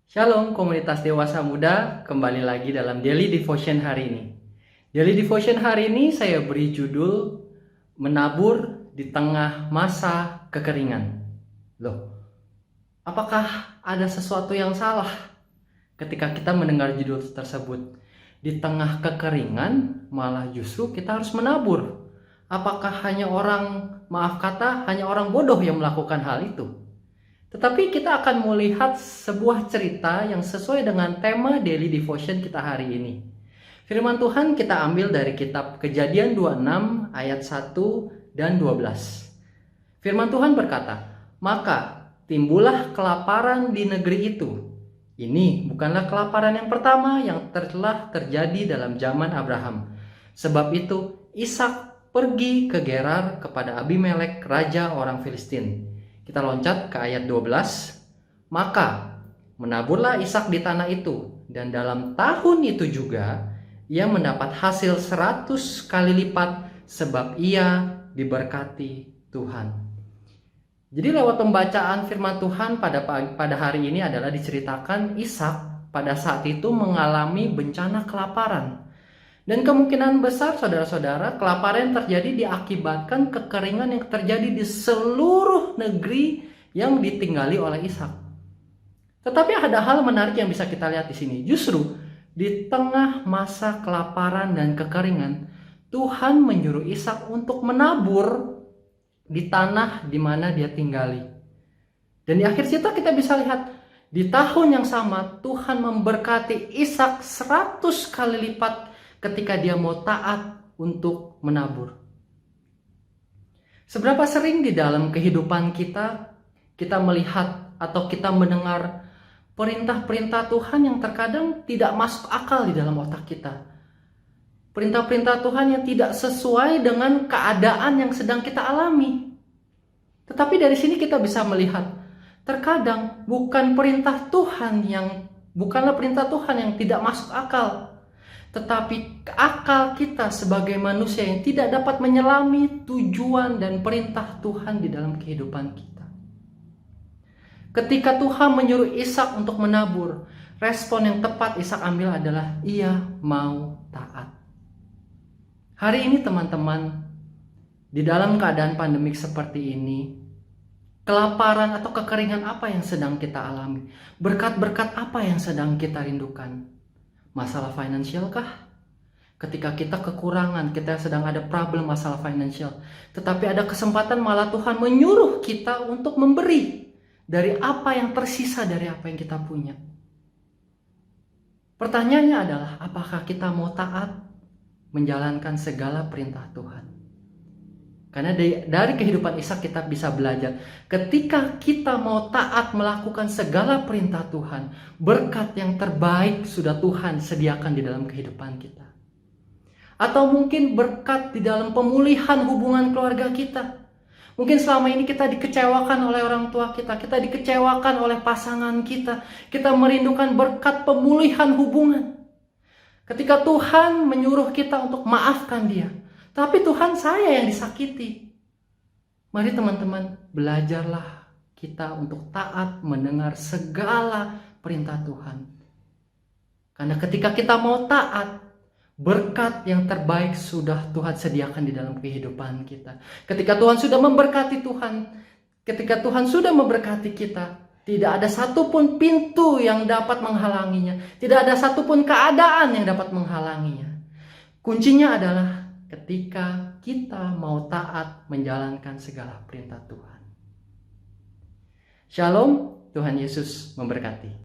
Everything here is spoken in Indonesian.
Shalom komunitas dewasa muda, kembali lagi dalam Daily Devotion hari ini. Daily Devotion hari ini saya beri judul Menabur di Tengah Masa Kekeringan. Loh, apakah ada sesuatu yang salah ketika kita mendengar judul tersebut? Di tengah kekeringan malah justru kita harus menabur. Apakah hanya hanya orang bodoh yang melakukan hal itu? Tetapi kita akan melihat sebuah cerita yang sesuai dengan tema Daily Devotion kita hari ini. Firman Tuhan kita ambil dari kitab Kejadian 26 ayat 1 dan 12. Firman Tuhan berkata, "Maka timbullah kelaparan di negeri itu. Ini bukanlah kelaparan yang pertama yang telah terjadi dalam zaman Abraham. Sebab itu Ishak pergi ke Gerar kepada Abimelek, raja orang Filistin." Kita loncat ke ayat 12. "Maka menaburlah Ishak di tanah itu, dan dalam tahun itu juga ia mendapat hasil 100 kali lipat, sebab ia diberkati Tuhan." Jadi lewat pembacaan firman Tuhan pada hari ini adalah diceritakan Ishak pada saat itu mengalami bencana kelaparan. Dan kemungkinan besar saudara-saudara, kelaparan yang terjadi diakibatkan kekeringan yang terjadi di seluruh negeri yang ditinggali oleh Ishak. Tetapi ada hal menarik yang bisa kita lihat di sini. Justru di tengah masa kelaparan dan kekeringan, Tuhan menyuruh Ishak untuk menabur di tanah di mana dia tinggali. Dan di akhir cerita kita bisa lihat, di tahun yang sama Tuhan memberkati Ishak 100 kali lipat ketika dia mau taat untuk menabur. Seberapa sering di dalam kehidupan kita melihat atau kita mendengar perintah-perintah Tuhan yang terkadang tidak masuk akal di dalam otak kita. Perintah-perintah Tuhan yang tidak sesuai dengan keadaan yang sedang kita alami. Tetapi dari sini kita bisa melihat, terkadang bukanlah perintah Tuhan yang tidak masuk akal, tetapi akal kita sebagai manusia yang tidak dapat menyelami tujuan dan perintah Tuhan di dalam kehidupan kita. Ketika Tuhan menyuruh Ishak untuk menabur, respon yang tepat Ishak ambil adalah ia mau taat. Hari ini teman-teman, di dalam keadaan pandemik seperti ini, kelaparan atau kekeringan apa yang sedang kita alami? Berkat-berkat apa yang sedang kita rindukan? Masalah finansial kah? Ketika kita kekurangan, kita sedang ada problem masalah finansial, tetapi ada kesempatan malah Tuhan menyuruh kita untuk memberi dari apa yang tersisa dari apa yang kita punya. Pertanyaannya adalah, apakah kita mau taat menjalankan segala perintah Tuhan? Karena dari kehidupan Ishak kita bisa belajar, ketika kita mau taat melakukan segala perintah Tuhan, berkat yang terbaik sudah Tuhan sediakan di dalam kehidupan kita. Atau mungkin berkat di dalam pemulihan hubungan keluarga kita. Mungkin selama ini kita dikecewakan oleh orang tua kita dikecewakan oleh pasangan kita merindukan berkat pemulihan hubungan. Ketika Tuhan menyuruh kita untuk maafkan dia, tapi Tuhan saya yang disakiti. Mari teman-teman, belajarlah kita untuk taat mendengar segala perintah Tuhan. Karena ketika kita mau taat, berkat yang terbaik sudah Tuhan sediakan di dalam kehidupan kita. Ketika Tuhan sudah memberkati kita, tidak ada satupun pintu yang dapat menghalanginya. Tidak ada satupun keadaan yang dapat menghalanginya. Kuncinya adalah ketika kita mau taat menjalankan segala perintah Tuhan. Shalom, Tuhan Yesus memberkati.